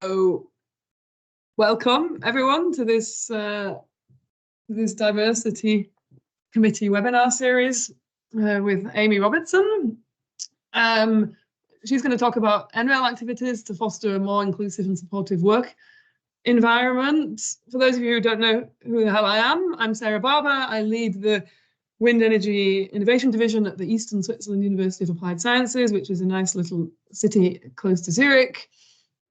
So, welcome everyone to this this Diversity Committee webinar series with Amy Robertson. She's going to talk about NREL activities to foster a more inclusive and supportive work environment. For those of you who don't know who the hell I am, I'm Sarah Barber. I lead the Wind Energy Innovation Division at the Eastern Switzerland University of Applied Sciences, which is a nice little city close to Zurich.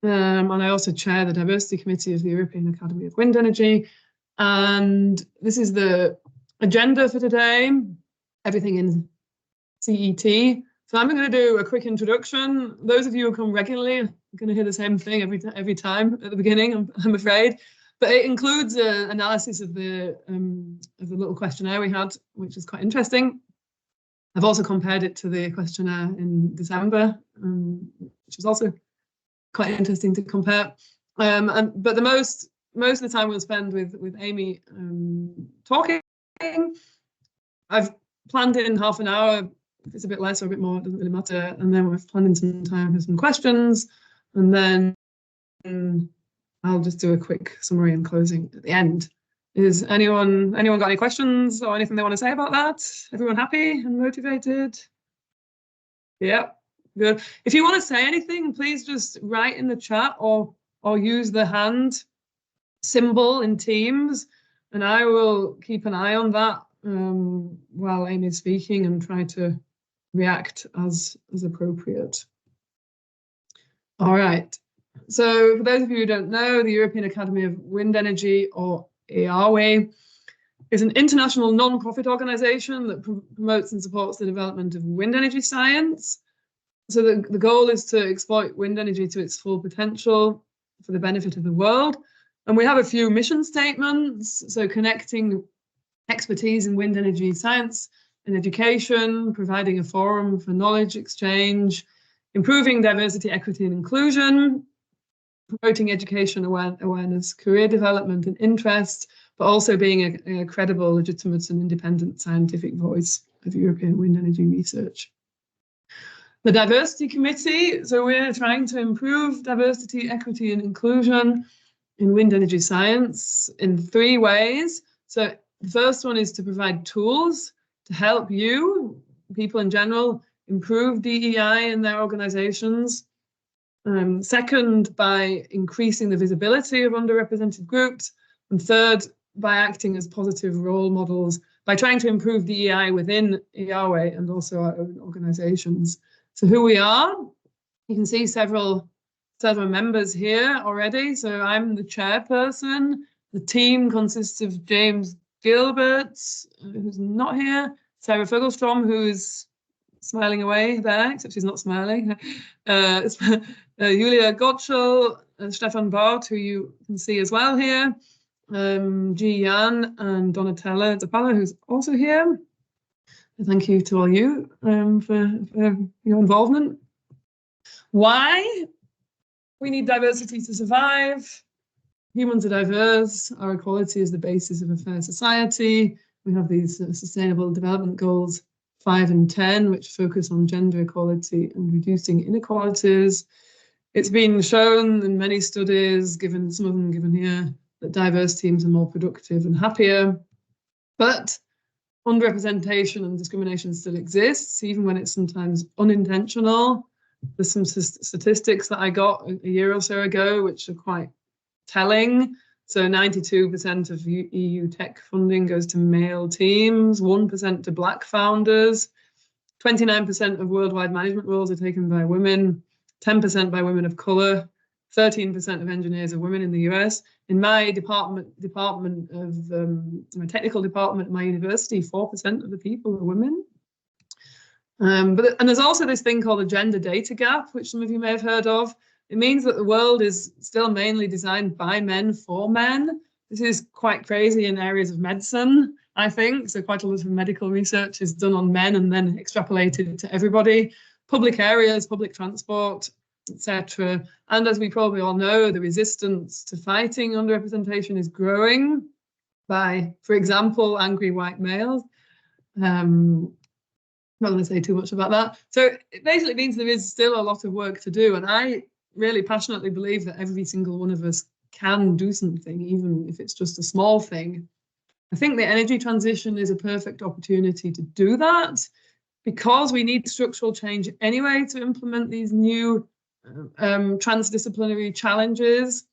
And I also chair the Diversity Committee of the European Academy of Wind Energy. And this is the agenda for today, everything in CET. So I'm going to do a quick introduction. Those of you who come regularly are going to hear the same thing every time at the beginning, I'm afraid. But it includes an analysis of the little questionnaire we had, which is quite interesting. I've also compared it to the questionnaire in December, which was also quite interesting to compare. But the most of the time we'll spend with Amy talking. I've planned in half an hour. If it's a bit less or a bit more, it doesn't really matter. And then we've planned in some time for some questions, and then I'll just do a quick summary and closing at the end. Is anyone got any questions or anything they want to say about that? Everyone happy and motivated? Yeah, good. If you want to say anything, please just write in the chat or use the hand symbol in Teams, and I will keep an eye on that while Amy's speaking and try to react as appropriate. All right. So for those of you who don't know, the European Academy of Wind Energy, or EAWE, is an international non-profit organisation that promotes and supports the development of wind energy science. So the goal is to exploit wind energy to its full potential for the benefit of the world. And we have a few mission statements. So connecting expertise in wind energy science and education, providing a forum for knowledge exchange, improving diversity, equity and inclusion, promoting education awareness, career development and interest, but also being a credible, legitimate and independent scientific voice of European wind energy research. The Diversity Committee, so we're trying to improve diversity, equity and inclusion in wind energy science in 3 ways. So the first one is to provide tools to help you, people in general, improve DEI in their organizations. Second, by increasing the visibility of underrepresented groups. And third, by acting as positive role models, by trying to improve DEI within EAWE and also our own organizations. So who we are, you can see several members here already. So I'm the chairperson. The team consists of James Gilbert, who's not here, Sarah Fogelstrom, who's smiling away there, except she's not smiling. Julia Gottschall, Stefan Bart, who you can see as well here, Ji Yan and Donatella Zappala, who's also here. Thank you to all you for your involvement. Why? We need diversity to survive. Humans are diverse. Our equality is the basis of a fair society. We have these Sustainable Development Goals 5 and 10, which focus on gender equality and reducing inequalities. It's been shown in many studies, some of them given here, that diverse teams are more productive and happier. But underrepresentation and discrimination still exists, even when it's sometimes unintentional. There's some statistics that I got a year or so ago, which are quite telling. So 92% of EU tech funding goes to male teams, 1% to Black founders, 29% of worldwide management roles are taken by women, 10% by women of colour, 13% of engineers are women in the US. In my department of my technical department at my university, 4% of the people are women. And there's also this thing called the gender data gap, which some of you may have heard of. It means that the world is still mainly designed by men for men. This is quite crazy in areas of medicine, I think. So quite a lot of medical research is done on men and then extrapolated to everybody. Public areas, public transport, etc. And as we probably all know, the resistance to fighting underrepresentation is growing by, for example, angry white males. I'm not going to say too much about that. So it basically means there is still a lot of work to do. And I really passionately believe that every single one of us can do something, even if it's just a small thing. I think the energy transition is a perfect opportunity to do that, because we need structural change anyway to implement these new transdisciplinary challenges.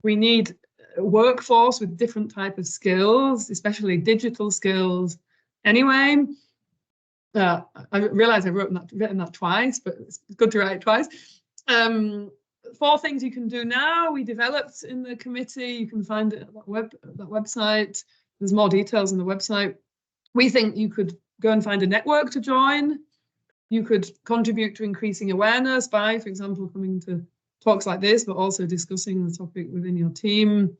We need a workforce with different type of skills, especially digital skills anyway. I realize I've written that twice, but it's good to write it twice. 4 things you can do now, we developed in the committee. You can find it at that website. There's more details on the website. We think you could go and find a network to join. You could contribute to increasing awareness by, for example, coming to talks like this, but also discussing the topic within your team.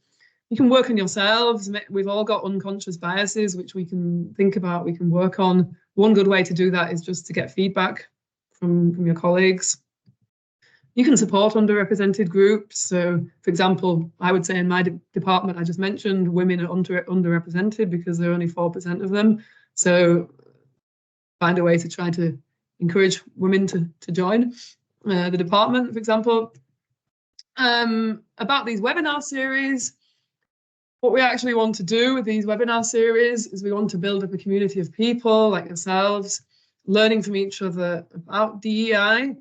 You can work on yourselves. We've all got unconscious biases, which we can think about, we can work on. One good way to do that is just to get feedback from your colleagues. You can support underrepresented groups. So, for example, I would say in my department, I just mentioned, women are underrepresented because there are only 4% of them. So find a way to try to encourage women to join the department, for example. About these webinar series, what we actually want to do with these webinar series is we want to build up a community of people like yourselves, learning from each other about DEI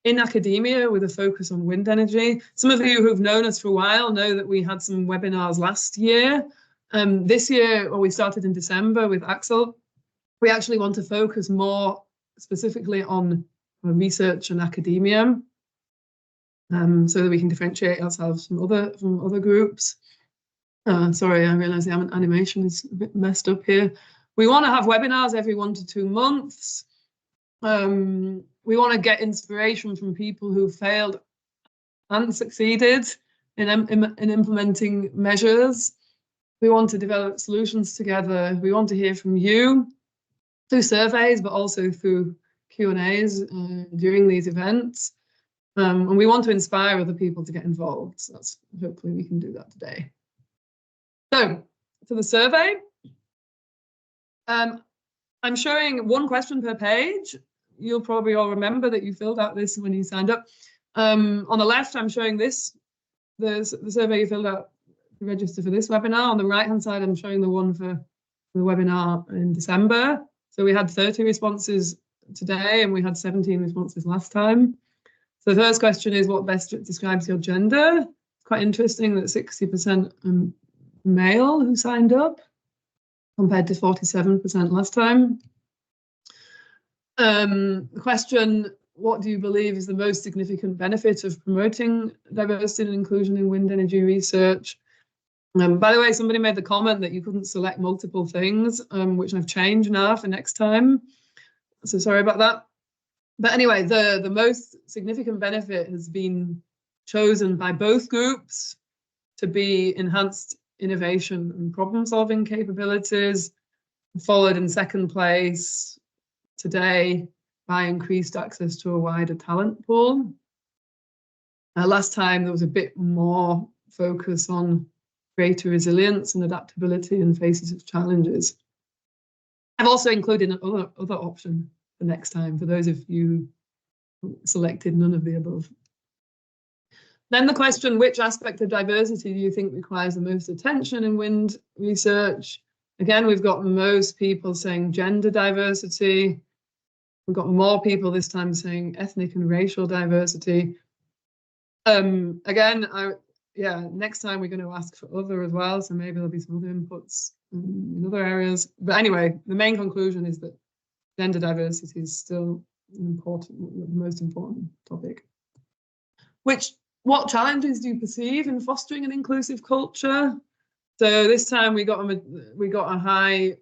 in academia with a focus on wind energy. Some of you who've known us for a while know that we had some webinars last year. This year, we started in December with Axel. We actually want to focus more specifically on research and academia, so that we can differentiate ourselves from other groups. Sorry, I realise the animation is a bit messed up here. We want to have webinars every 1 to 2 months. We want to get inspiration from people who failed and succeeded in implementing measures. We want to develop solutions together. We want to hear from you through surveys, but also through Q&As during these events. And we want to inspire other people to get involved. So that's, hopefully we can do that today. So, to the survey. I'm showing 1 question per page. You'll probably all remember that you filled out this when you signed up. On the left, I'm showing this, the survey you filled out to register for this webinar. On the right-hand side, I'm showing the one for the webinar in December. So we had 30 responses today, and we had 17 responses last time. So the first question is, what best describes your gender? It's quite interesting that 60% male who signed up, compared to 47% last time. The question, what do you believe is the most significant benefit of promoting diversity and inclusion in wind energy research? By the way, somebody made the comment that you couldn't select multiple things, which I've changed now for next time. So sorry about that. But anyway, the most significant benefit has been chosen by both groups to be enhanced innovation and problem-solving capabilities, followed in second place today by increased access to a wider talent pool. Last time there was a bit more focus on greater resilience and adaptability in faces of challenges. I've also included another option for next time for those of you who selected none of the above. Then the question, which aspect of diversity do you think requires the most attention in wind research? Again, we've got most people saying gender diversity. We've got more people this time saying ethnic and racial diversity. Again, next time we're going to ask for other as well, so maybe there'll be some other inputs in other areas. But anyway, the main conclusion is that gender diversity is still the most important topic. What challenges do you perceive in fostering an inclusive culture? So this time we got a high,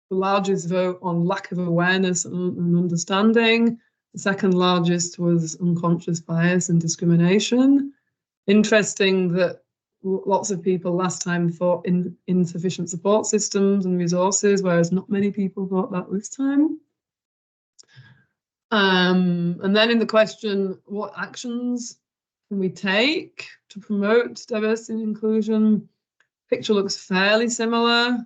the largest vote on lack of awareness and understanding. The second largest was unconscious bias and discrimination. Interesting that lots of people last time thought insufficient support systems and resources, whereas not many people thought that this time. And then in the question, what actions can we take to promote diversity and inclusion? Picture looks fairly similar.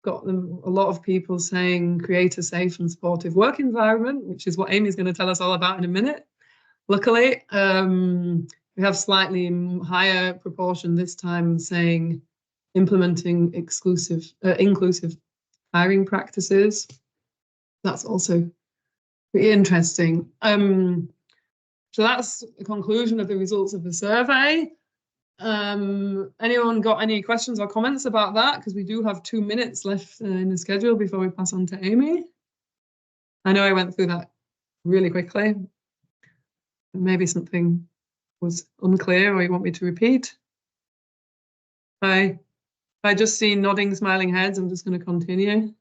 Got a lot of people saying create a safe and supportive work environment, which is what Amy's going to tell us all about in a minute. Luckily, we We have slightly higher proportion this time saying implementing inclusive hiring practices. That's also pretty interesting. So that's the conclusion of the results of the survey. Anyone got any questions or comments about that? Because we do have 2 minutes left in the schedule before we pass on to Amy. I know I went through that really quickly. Maybe something was unclear or you want me to repeat. I just see nodding, smiling heads. I'm just going to continue.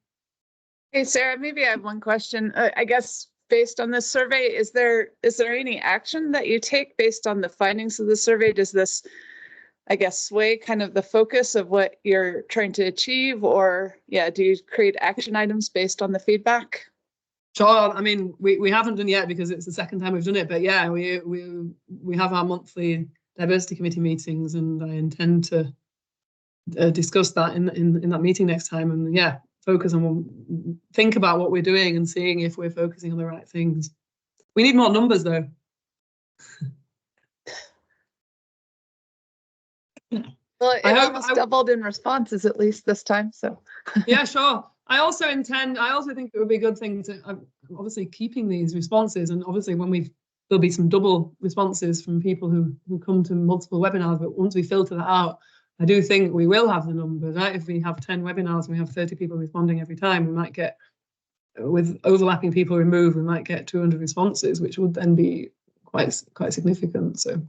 Hey, Sarah, maybe I have one question. I guess based on this survey, is there any action that you take based on the findings of the survey? Does this, I guess, sway kind of the focus of what you're trying to achieve, or yeah, do you create action items based on the feedback? Sure. I mean, we haven't done yet because it's the second time we've done it, but yeah, we have our monthly diversity committee meetings, and I intend to discuss that in that meeting next time, and yeah, think about what we're doing and seeing if we're focusing on the right things. We need more numbers though. Well, it almost doubled in responses at least this time, so. Yeah, sure. I also think it would be a good thing to obviously keeping these responses, and obviously there'll be some double responses from people who come to multiple webinars, but once we filter that out, I do think we will have the numbers, right? If we have 10 webinars and we have 30 people responding every time, we might get, with overlapping people removed, we might get 200 responses, which would then be quite significant. So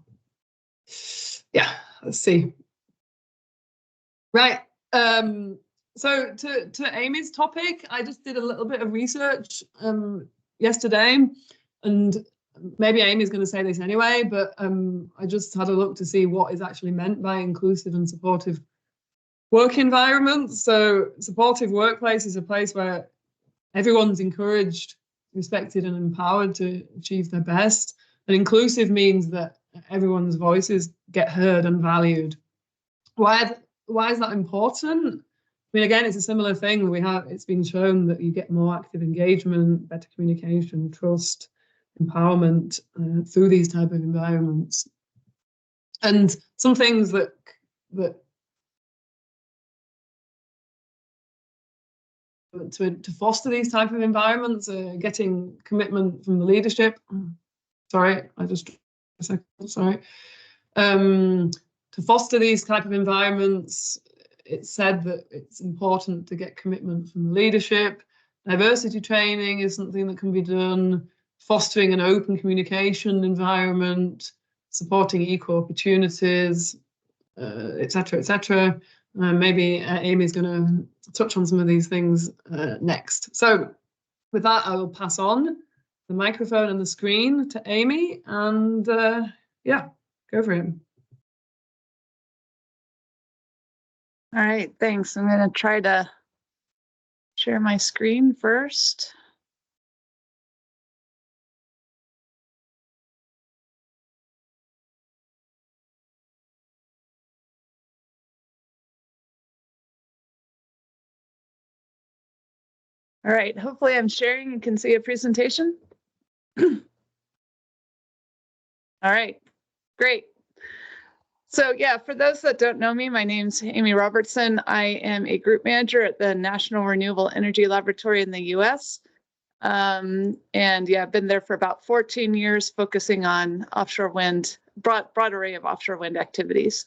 yeah, let's see. Right. So to Amy's topic, I just did a little bit of research yesterday, and maybe Amy's going to say this anyway, but I just had a look to see what is actually meant by inclusive and supportive work environments. So supportive workplace is a place where everyone's encouraged, respected, and empowered to achieve their best. And inclusive means that everyone's voices get heard and valued. Why is that important? I mean, again, it's a similar thing. It's been shown that you get more active engagement, better communication, trust, empowerment through these type of environments. And some things that to foster these type of environments, getting commitment from the leadership. Sorry, to foster these type of environments, it's said that it's important to get commitment from the leadership. Diversity training is something that can be done. Fostering an open communication environment, supporting equal opportunities, etc., etc. Maybe Amy's going to touch on some of these things next. So with that, I will pass on the microphone and the screen to Amy, and yeah, go for it. All right, thanks. I'm going to try to share my screen first. All right, hopefully I'm sharing and can see a presentation. All right, great. So yeah, for those that don't know me, my name's Amy Robertson. I am a group manager at the National Renewable Energy Laboratory in the US. And yeah, I've been there for about 14 years, focusing on offshore wind, broad array of offshore wind activities.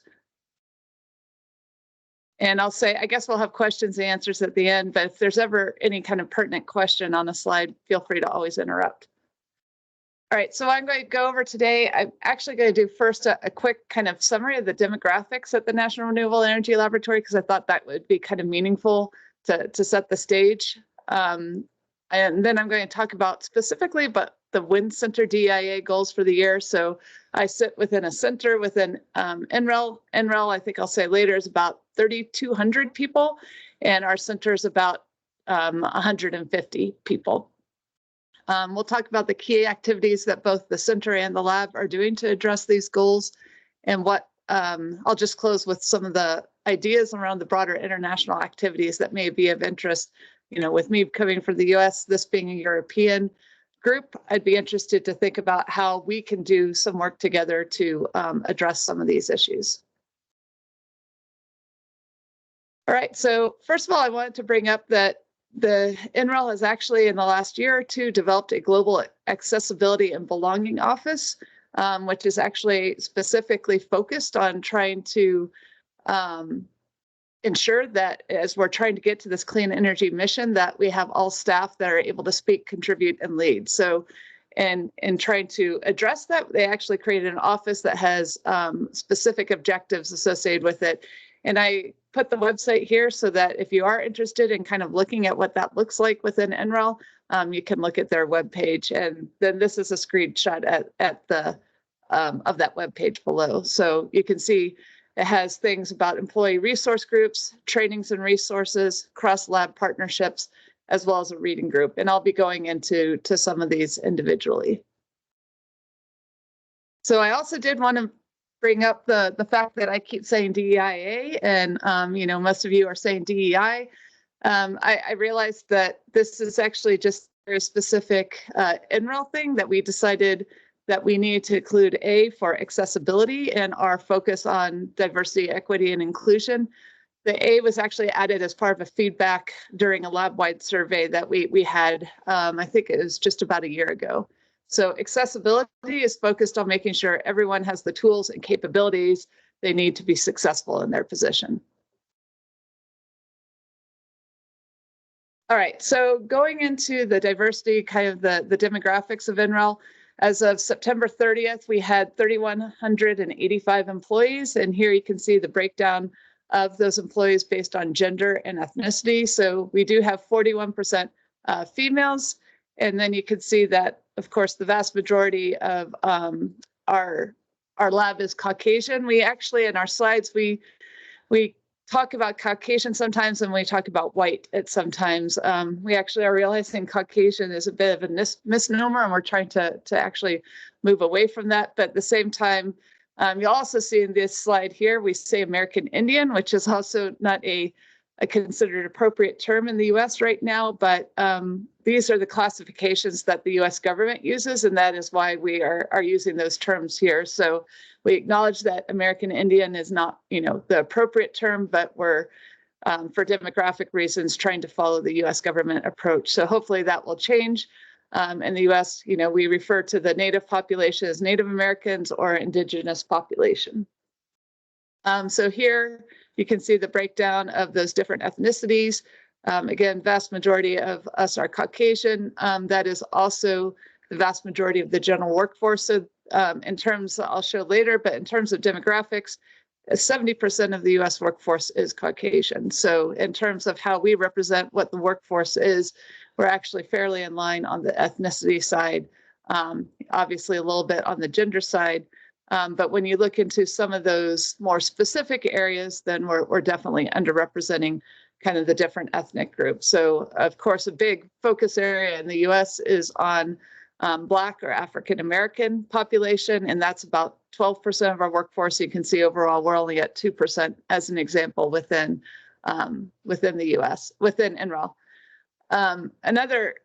And I'll say, I guess we'll have questions and answers at the end, but if there's ever any kind of pertinent question on a slide, feel free to always interrupt. All right, so I'm going to go over today. I'm actually going to do first a quick kind of summary of the demographics at the National Renewable Energy Laboratory, because I thought that would be kind of meaningful to set the stage. And then I'm going to talk about specifically about the Wind Center DEIA goals for the year. So I sit within a center within NREL. NREL, I think I'll say later, is about 3,200 people, and our center is about 150 people. We'll talk about the key activities that both the center and the lab are doing to address these goals, and what I'll just close with some of the ideas around the broader international activities that may be of interest. You know, with me coming from the US, this being a European group, I'd be interested to think about how we can do some work together to address some of these issues. All right, so first of all, I wanted to bring up that the NREL has actually in the last year or two developed a global accessibility and belonging office, which is actually specifically focused on trying to ensure that as we're trying to get to this clean energy mission, that we have all staff that are able to speak, contribute, and lead. So in trying to address that, they actually created an office that has specific objectives associated with it. And I put the website here so that if you are interested in kind of looking at what that looks like within NREL, you can look at their webpage. And then this is a screenshot at the of that webpage below. So you can see it has things about employee resource groups, trainings and resources, cross-lab partnerships, as well as a reading group. And I'll be going into some of these individually. So I also did want to bring up the fact that I keep saying DEIA, and you know, most of you are saying DEI. I realized that this is actually just a very specific NREL thing that we decided that we need to include A for accessibility and our focus on diversity, equity, and inclusion. The A was actually added as part of a feedback during a lab-wide survey that we had, I think it was just about a year ago. So accessibility is focused on making sure everyone has the tools and capabilities they need to be successful in their position. All right, so going into the diversity, kind of the demographics of NREL, as of September 30th, we had 3,185 employees, and here you can see the breakdown of those employees based on gender and ethnicity. So we do have 41% females, and then you can see that, of course, the vast majority of our lab is Caucasian. We actually, in our slides, we talk about Caucasian sometimes and we talk about white at sometimes. We actually are realizing Caucasian is a bit of a misnomer, and we're trying to actually move away from that. But at the same time, you'll also see in this slide here, we say American Indian, which is also not a considered appropriate term in the US right now, but these are the classifications that the US government uses, and that is why we are using those terms here. So we acknowledge that American Indian is not, you know, the appropriate term, but we're, for demographic reasons, trying to follow the US government approach. So hopefully that will change. In the US, you know, we refer to the Native population as Native Americans or Indigenous population. So here you can see the breakdown of those different ethnicities. Again, vast majority of us are Caucasian. That is also the vast majority of the general workforce. So in terms, I'll show later, but in terms of demographics, 70% of the US workforce is Caucasian. So in terms of how we represent what the workforce is, we're actually fairly in line on the ethnicity side, obviously a little bit on the gender side. But when you look into some of those more specific areas, then we're definitely underrepresenting kind of the different ethnic groups. So of course, a big focus area in the US is on Black or African American population, and that's about 12% of our workforce. You can see overall we're only at 2% as an example within the US, within NREL. Another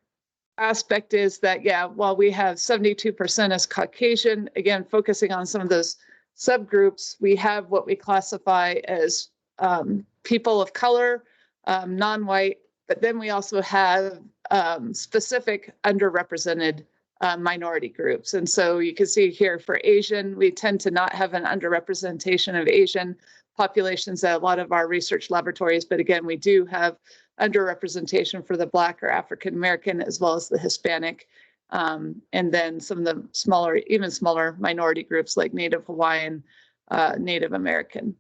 aspect is that, yeah, while we have 72% as Caucasian, again, focusing on some of those subgroups, we have what we classify as people of color, non-white, but then we also have specific underrepresented minority groups. And so you can see here for Asian, we tend to not have an underrepresentation of Asian populations at a lot of our research laboratories, but again, we do have underrepresentation for the Black or African American as well as the Hispanic, and then some of the smaller, even smaller minority groups like Native Hawaiian, Native American.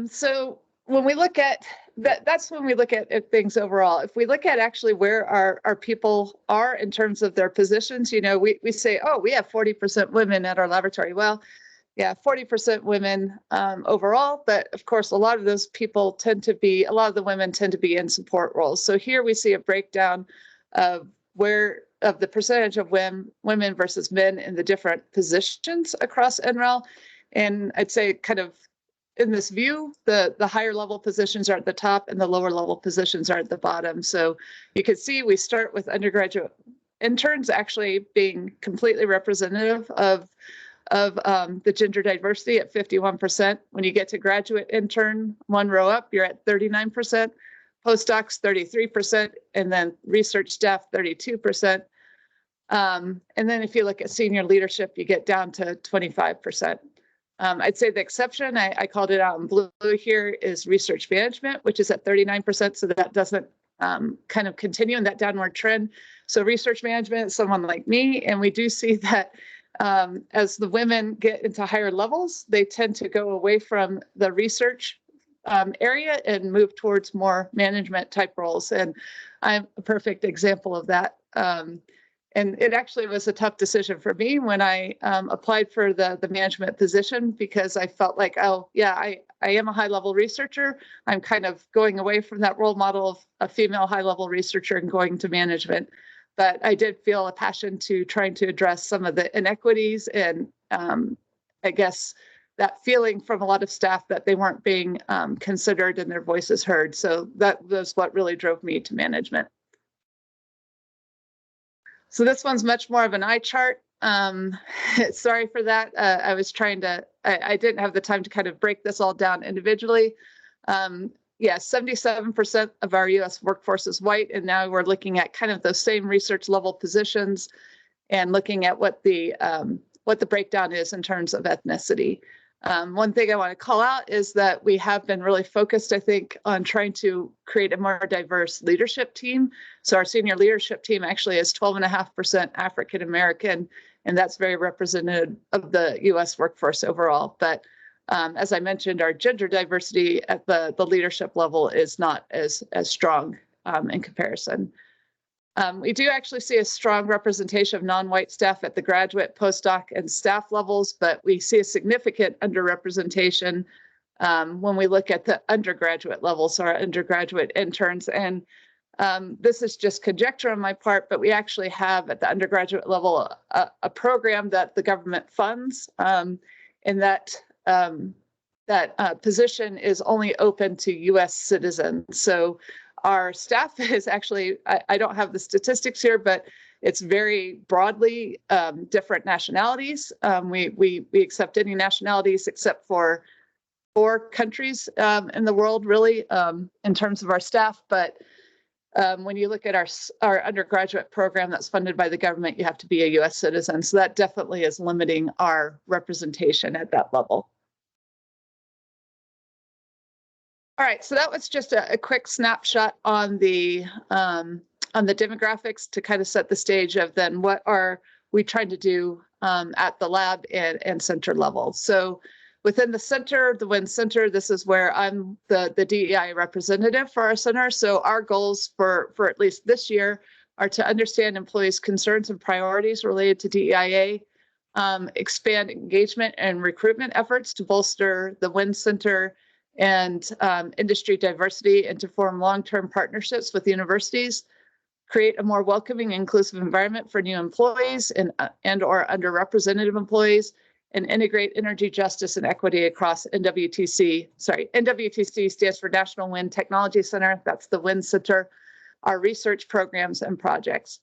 So when we look at that's when we look at things overall. If we look at actually where our people are in terms of their positions, you know, we say, oh, we have 40% women at our laboratory. Well, yeah, 40% women overall, but of course, a lot of those people tend to be, a lot of the women tend to be in support roles. So here we see a breakdown of the percentage of women versus men in the different positions across NREL. And I'd say kind of in this view, the higher level positions are at the top and the lower level positions are at the bottom. So you can see we start with undergraduate interns actually being completely representative of the gender diversity at 51%. When you get to graduate intern, one row up, you're at 39%, postdocs 33%, and then research staff 32%. And then if you look at senior leadership, you get down to 25%. I'd say the exception, I called it out in blue here, is research management, which is at 39%. So that doesn't kind of continue in that downward trend. So research management is someone like me, and we do see that as the women get into higher levels, they tend to go away from the research area and move towards more management type roles. And I'm a perfect example of that. And it actually was a tough decision for me when I applied for the management position, because I felt like, oh, yeah, I am a high-level researcher. I'm kind of going away from that role model of a female high-level researcher and going to management. But I did feel a passion to trying to address some of the inequities and I guess that feeling from a lot of staff that they weren't being considered and their voices heard. So that was what really drove me to management. So this one's much more of an eye chart. Sorry for that. I was trying to, I didn't have the time to kind of break this all down individually. Yeah, 77% of our US workforce is white, and now we're looking at kind of those same research level positions and looking at what the breakdown is in terms of ethnicity. One thing I want to call out is that we have been really focused, I think, on trying to create a more diverse leadership team. So our senior leadership team actually is 12.5% African American, and that's very representative of the US workforce overall. But as I mentioned, our gender diversity at the leadership level is not as strong in comparison. We do actually see a strong representation of non-white staff at the graduate, postdoc, and staff levels, but we see a significant underrepresentation when we look at the undergraduate levels, so our undergraduate interns. And this is just conjecture on my part, but we actually have at the undergraduate level a program that the government funds, and that position is only open to US citizens. So our staff is actually, I don't have the statistics here, but it's very broadly different nationalities. We accept any nationalities except for 4 countries in the world, really, in terms of our staff. But when you look at our undergraduate program that's funded by the government, you have to be a US citizen. So that definitely is limiting our representation at that level. All right, so that was just a quick snapshot on the demographics to kind of set the stage of then what are we trying to do at the lab and center level. So within the center, the WIN Center, this is where I'm the DEIA representative for our center. So our goals for at least this year are to understand employees' concerns and priorities related to DEIA, expand engagement and recruitment efforts to bolster the WIN Center and industry diversity, and to form long-term partnerships with universities, create a more welcoming, inclusive environment for new employees and or underrepresented employees, and integrate energy justice and equity across NWTC. Sorry, NWTC stands for National Wind Technology Center. That's the WIN Center, our research programs and projects.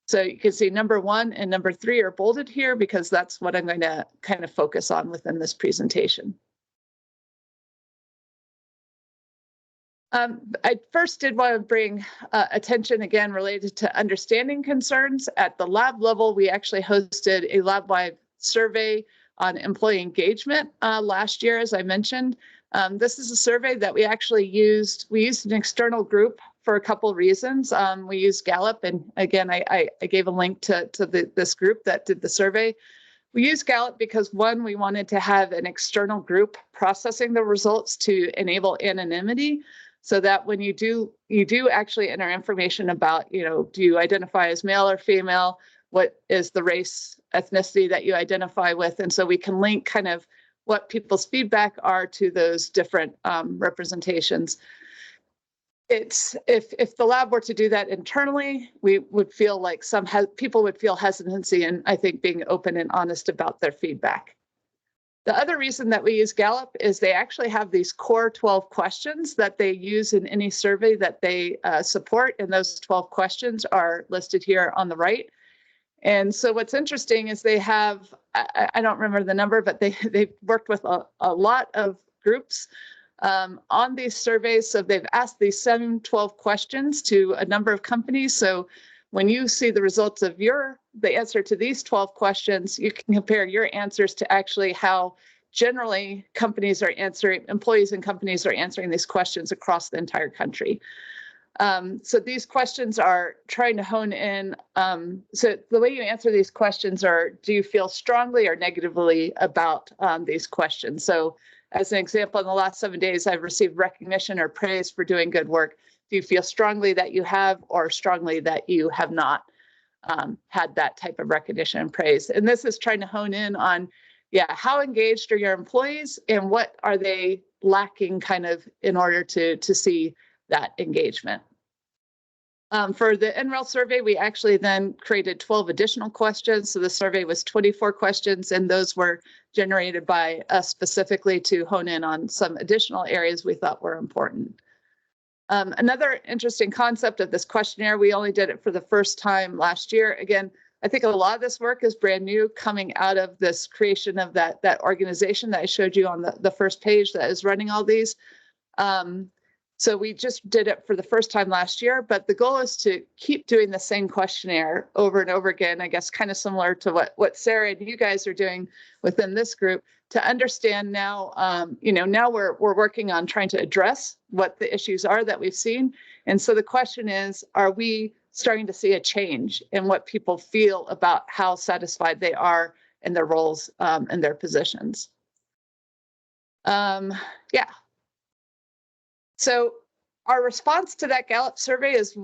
So you can see number 1 and number 3 are bolded here because that's what I'm going to kind of focus on within this presentation. I first did want to bring attention again related to understanding concerns. At the lab level, we actually hosted a lab-wide survey on employee engagement last year, as I mentioned. This is a survey that we actually used. We used an external group for a couple reasons. We used Gallup, and again, I gave a link to this group that did the survey. We used Gallup because, one, we wanted to have an external group processing the results to enable anonymity, so that when you do actually enter information about, do you identify as male or female? What is the race, ethnicity that you identify with? And so we can link kind of what people's feedback are to those different representations. If the lab were to do that internally, we would feel like people would feel hesitancy in, I think, being open and honest about their feedback. The other reason that we use Gallup is they actually have these core 12 questions that they use in any survey that they support, and those 12 questions are listed here on the right. And so what's interesting is they have, I don't remember the number, but they've worked with a lot of groups on these surveys. So they've asked these 12 questions to a number of companies. So when you see the results of the answer to these 12 questions, you can compare your answers to actually how generally employees and companies are answering these questions across the entire country. So these questions are trying to hone in. So the way you answer these questions are, do you feel strongly or negatively about these questions? So as an example, in the last 7 days, I've received recognition or praise for doing good work. Do you feel strongly that you have, or strongly that you have not had that type of recognition and praise? And this is trying to hone in on, how engaged are your employees and what are they lacking kind of in order to see that engagement. For the NREL survey, we actually then created 12 additional questions. So the survey was 24 questions, and those were generated by us specifically to hone in on some additional areas we thought were important. Another interesting concept of this questionnaire, we only did it for the first time last year. Again, I think a lot of this work is brand new, coming out of this creation of that organization that I showed you on the first page that is running all these. So we just did it for the first time last year, but the goal is to keep doing the same questionnaire over and over again, I guess kind of similar to what Sarah and you guys are doing within this group, to understand now, now we're working on trying to address what the issues are that we've seen. And so the question is, are we starting to see a change in what people feel about how satisfied they are in their roles and their positions? So our response to that Gallup survey is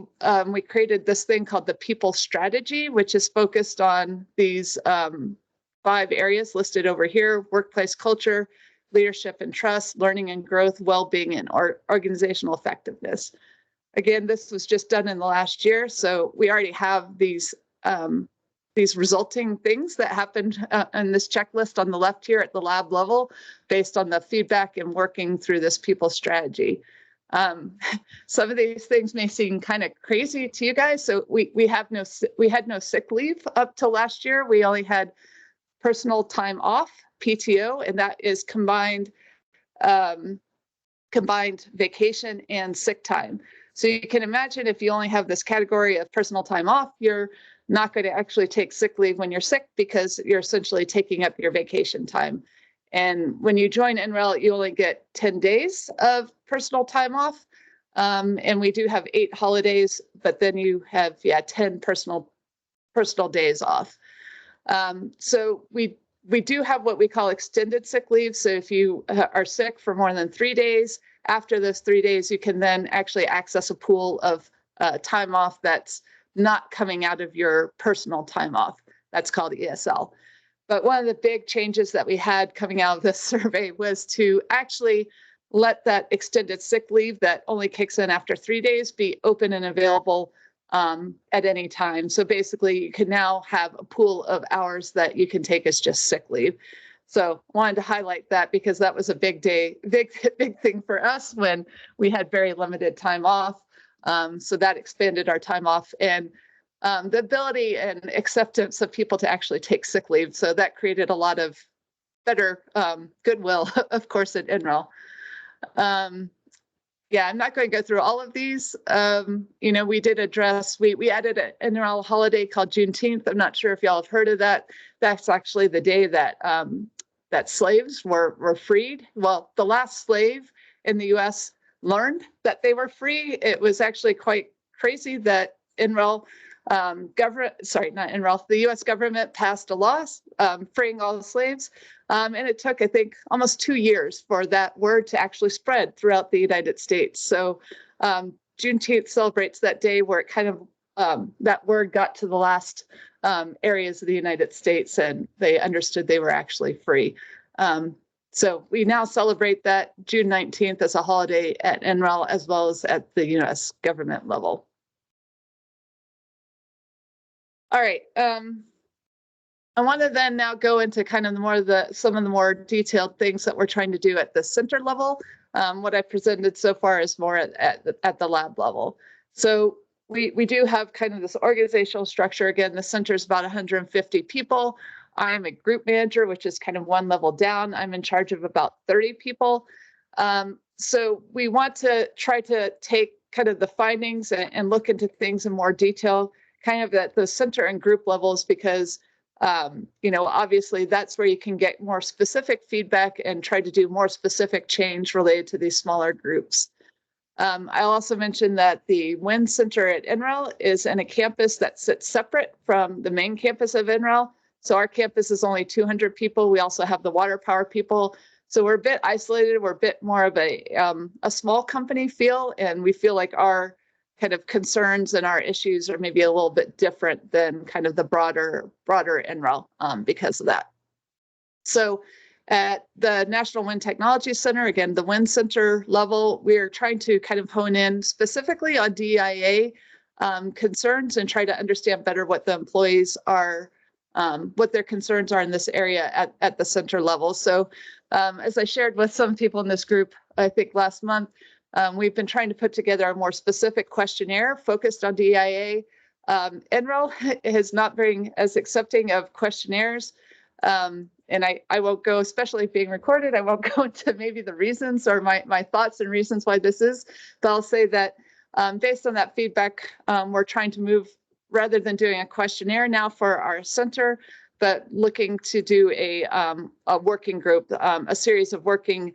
we created this thing called the People Strategy, which is focused on these 5 areas listed over here: workplace culture, leadership and trust, learning and growth, well-being, and organizational effectiveness. Again, this was just done in the last year, so we already have these resulting things that happened in this checklist on the left here at the lab level, based on the feedback and working through this people strategy. Some of these things may seem kind of crazy to you guys. So we had no sick leave up till last year. We only had personal time off, PTO, and that is combined vacation and sick time. So you can imagine if you only have this category of personal time off, you're not going to actually take sick leave when you're sick, because you're essentially taking up your vacation time. And when you join NREL, you only get 10 days of personal time off. And we do have 8 holidays, but then you have 10 personal days off. So we do have what we call extended sick leave. So if you are sick for more than 3 days, after those 3 days, you can then actually access a pool of time off that's not coming out of your personal time off. That's called ESL. But one of the big changes that we had coming out of this survey was to actually let that extended sick leave that only kicks in after 3 days be open and available at any time. So basically, you can now have a pool of hours that you can take as just sick leave. So wanted to highlight that, because that was a big thing for us when we had very limited time off. So that expanded our time off, and the ability and acceptance of people to actually take sick leave. So that created a lot of better goodwill, of course, at NREL. I'm not going to go through all of these. We did address, we added an NREL holiday called Juneteenth. I'm not sure if y'all have heard of that. That's actually the day that that slaves were freed. Well, the last slave in the U.S. learned that they were free. It was actually quite crazy that NREL the U.S. government passed a law freeing all the slaves. And it took, I think, almost 2 years for that word to actually spread throughout the United States. So Juneteenth celebrates that day where it kind of, that word got to the last areas of the United States, and they understood they were actually free. So we now celebrate that June 19th as a holiday at NREL, as well as at the U.S. government level. All right. I want to then now go into kind of some of the more detailed things that we're trying to do at the center level. What I presented so far is more at the lab level. So we do have kind of this organizational structure. Again, the center is about 150 people. I'm a group manager, which is kind of one level down. I'm in charge of about 30 people. So we want to try to take kind of the findings and look into things in more detail, kind of at the center and group levels, because obviously that's where you can get more specific feedback and try to do more specific change related to these smaller groups. I'll also mention that the WIN Center at NREL is in a campus that sits separate from the main campus of NREL. So our campus is only 200 people. We also have the water power people. So we're a bit isolated. We're a bit more of a small company feel, and we feel like our kind of concerns and our issues are maybe a little bit different than kind of the broader NREL because of that. So at the National Wind Technology Center, again, the Wind Center level, we're trying to kind of hone in specifically on DEIA concerns and try to understand better what the employees are, what their concerns are in this area at the center level. So as I shared with some people in this group, I think last month, we've been trying to put together a more specific questionnaire focused on DEIA. NREL is not very as accepting of questionnaires. And I won't go, especially being recorded, I won't go into maybe the reasons or my thoughts and reasons why this is, but I'll say that based on that feedback, we're trying to move, rather than doing a questionnaire now for our center, but looking to do a working group, a series of working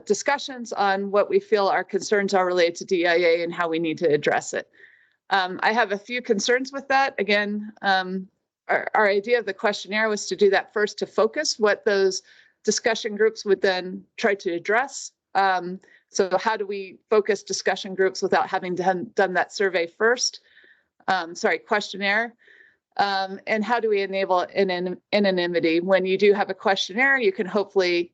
discussions on what we feel our concerns are related to DEIA and how we need to address it. I have a few concerns with that. Again, our idea of the questionnaire was to do that first, to focus what those discussion groups would then try to address. So how do we focus discussion groups without having done that survey first? Questionnaire. And how do we enable anonymity? When you do have a questionnaire, you can hopefully,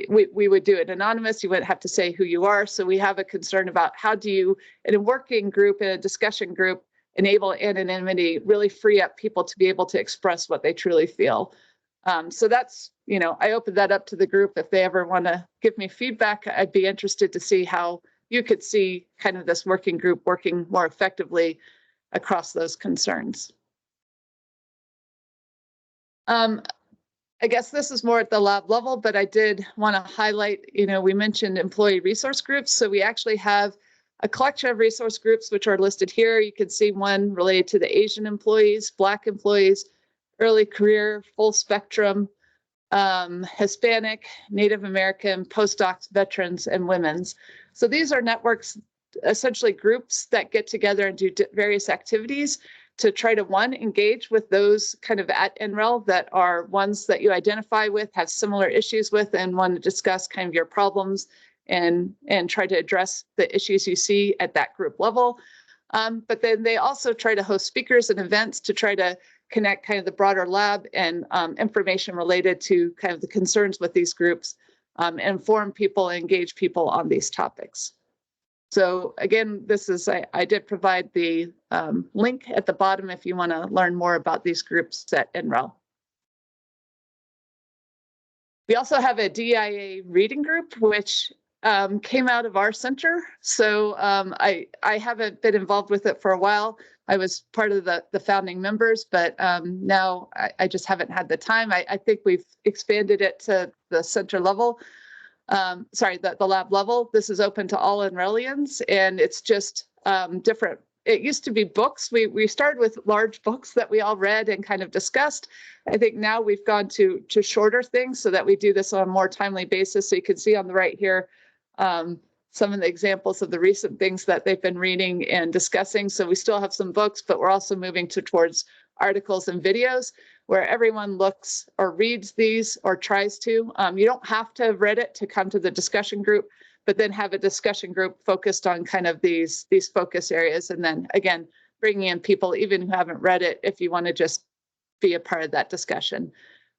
we would do it anonymous. You wouldn't have to say who you are. So we have a concern about how do you, in a working group, in a discussion group, enable anonymity, really free up people to be able to express what they truly feel. So that's, I open that up to the group. If they ever want to give me feedback, I'd be interested to see how you could see kind of this working group working more effectively across those concerns. I guess this is more at the lab level, but I did want to highlight, we mentioned employee resource groups. So we actually have a collection of resource groups, which are listed here. You can see one related to the Asian employees, Black employees, early career, full spectrum, Hispanic, Native American, postdocs, veterans, and women's. So these are networks, essentially groups that get together and do various activities to try to, one, engage with those kind of at NREL that are ones that you identify with, have similar issues with, and want to discuss kind of your problems and try to address the issues you see at that group level. But then they also try to host speakers and events to try to connect kind of the broader lab and information related to kind of the concerns with these groups, inform people, engage people on these topics. So again, this is, I did provide the link at the bottom if you want to learn more about these groups at NREL. We also have a DEIA reading group, which came out of our center. So I haven't been involved with it for a while. I was part of the founding members, but now I just haven't had the time. I think we've expanded it to the center level. The lab level. This is open to all NRELians, and it's just different. It used to be books. We started with large books that we all read and kind of discussed. I think now we've gone to shorter things so that we do this on a more timely basis. So you can see on the right here some of the examples of the recent things that they've been reading and discussing. So we still have some books, but we're also moving towards articles and videos where everyone looks or reads these or tries to. You don't have to have read it to come to the discussion group, but then have a discussion group focused on kind of these focus areas. And then again, bringing in people even who haven't read it if you want to just be a part of that discussion.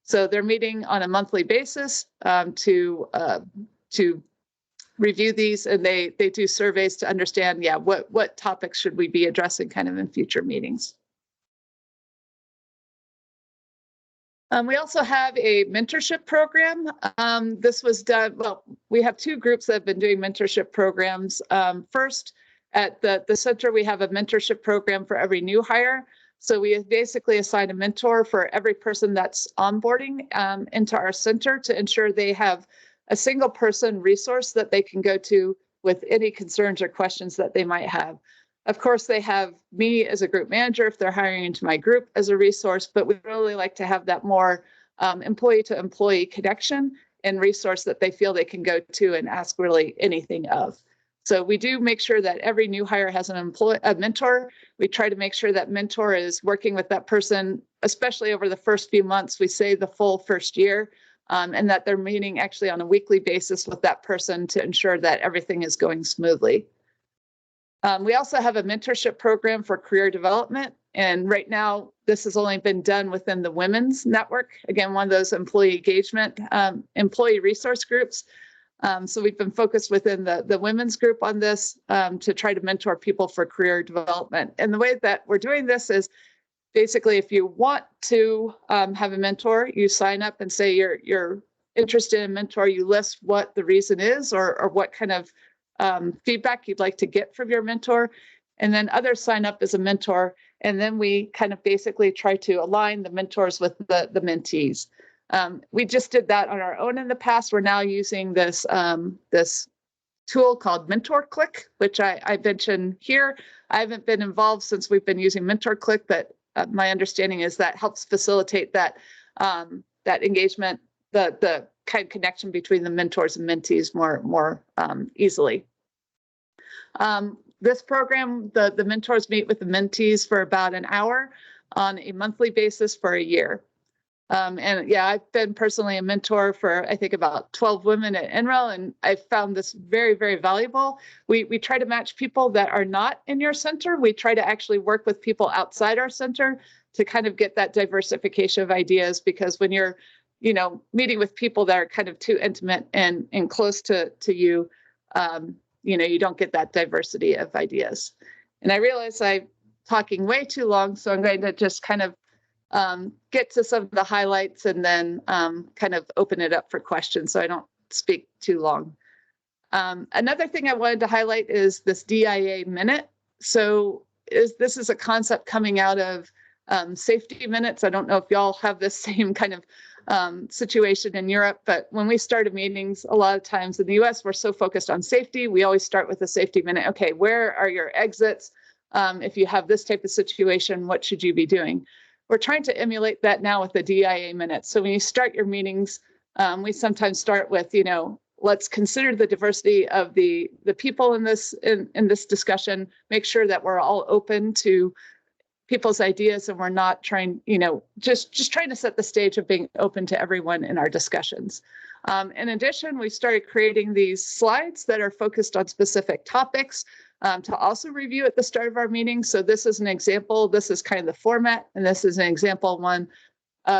So they're meeting on a monthly basis to review these, and they do surveys to understand, what topics should we be addressing kind of in future meetings. We also have a mentorship program. This was done, well, we have two groups that have been doing mentorship programs. First, at the center, we have a mentorship program for every new hire. So we basically assign a mentor for every person that's onboarding into our center to ensure they have a single person resource that they can go to with any concerns or questions that they might have. Of course, they have me as a group manager if they're hiring into my group as a resource, but we really like to have that more employee to employee connection and resource that they feel they can go to and ask really anything of. So we do make sure that every new hire has a mentor. We try to make sure that mentor is working with that person, especially over the first few months, we say the full first year, and that they're meeting actually on a weekly basis with that person to ensure that everything is going smoothly. We also have a mentorship program for career development. And right now, this has only been done within the women's network. Again, one of those employee engagement, employee resource groups. So we've been focused within the women's group on this to try to mentor people for career development. And the way that we're doing this is basically if you want to have a mentor, you sign up and say you're interested in a mentor, you list what the reason is or what kind of feedback you'd like to get from your mentor. And then others sign up as a mentor. And then we kind of basically try to align the mentors with the mentees. We just did that on our own in the past. We're now using this this tool called MentorClick, which I mentioned here. I haven't been involved since we've been using MentorClick, but my understanding is that helps facilitate that that engagement, the kind of connection between the mentors and mentees more easily. This program, the mentors meet with the mentees for about an hour on a monthly basis for a year. And yeah, I've been personally a mentor for, I think, about 12 women at NREL, and I found this very, very valuable. We try to match people that are not in your center. We try to actually work with people outside our center to kind of get that diversification of ideas, because when you're, meeting with people that are kind of too intimate and close to you, you don't get that diversity of ideas. And I realize I'm talking way too long, so I'm going to just kind of get to some of the highlights and then kind of open it up for questions so I don't speak too long. Another thing I wanted to highlight is this DEIA minute. So this is a concept coming out of safety minutes. I don't know if y'all have this same kind of situation in Europe, but when we started meetings, a lot of times in the US, we're so focused on safety. We always start with a safety minute. Okay, where are your exits? If you have this type of situation, what should you be doing? We're trying to emulate that now with the DEIA minute. So when you start your meetings, we sometimes start with, let's consider the diversity of the people in this discussion, make sure that we're all open to people's ideas and we're not trying, just trying to set the stage of being open to everyone in our discussions. In addition, we started creating these slides that are focused on specific topics to also review at the start of our meeting. So this is an example. This is kind of the format, and this is an example one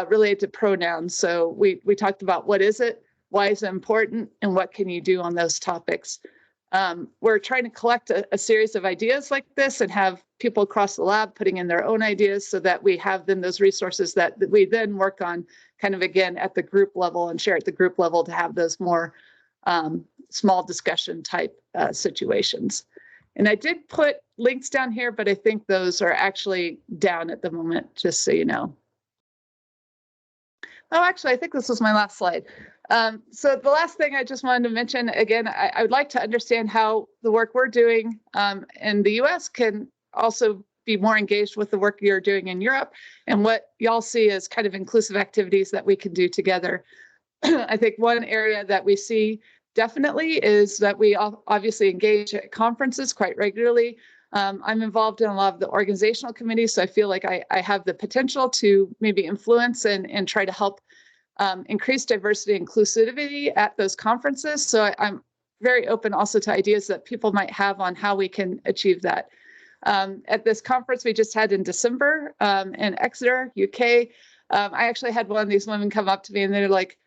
related to pronouns. So we talked about what is it, why is it important, and what can you do on those topics. We're trying to collect a series of ideas like this and have people across the lab putting in their own ideas so that we have then those resources that we then work on kind of again at the group level and share at the group level to have those more small discussion type situations. And I did put links down here, but I think those are actually down at the moment, just so you know. Oh, actually, I think this was my last slide. So the last thing I just wanted to mention, again, I would like to understand how the work we're doing in the US can also be more engaged with the work you're doing in Europe and what y'all see as kind of inclusive activities that we can do together. I think one area that we see definitely is that we obviously engage at conferences quite regularly. I'm involved in a lot of the organizational committees, so I feel like I have the potential to maybe influence and try to help increase diversity and inclusivity at those conferences. So I'm very open also to ideas that people might have on how we can achieve that. At this conference we just had in December in Exeter, UK, I actually had one of these women come up to me and they're like,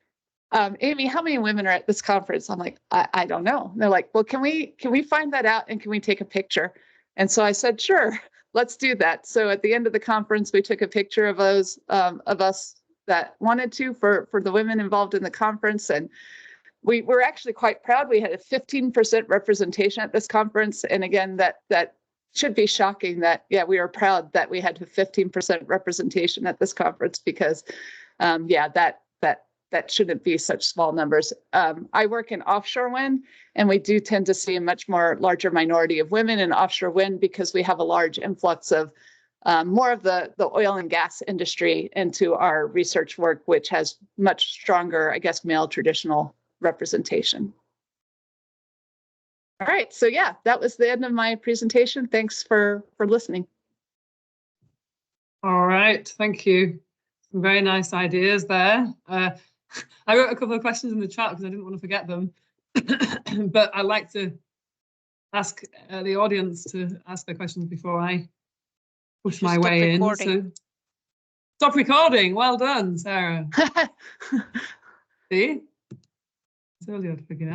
Amy, how many women are at this conference? I'm like, I don't know. And they're like, well, can we find that out and can we take a picture? And so I said, sure, let's do that. So at the end of the conference, we took a picture of us wanted to for the women involved in the conference. And we were actually quite proud. We had a 15% representation at this conference. And again, that should be shocking that, yeah, we are proud that we had a 15% representation at this conference because, yeah, that shouldn't be such small numbers. I work in offshore wind, and we do tend to see a much more larger minority of women in offshore wind because we have a large influx of more of the oil and gas industry into our research work, which has much stronger, I guess, male traditional representation. All right, so yeah, that was the end of my presentation. Thanks for listening. All right, thank you. Some very nice ideas there. I wrote a couple of questions in the chat because I didn't want to forget them, but I'd like to ask the audience to ask their questions before I push my way in. So, stop recording. Well done, Sarah. See? I told you I'd forget.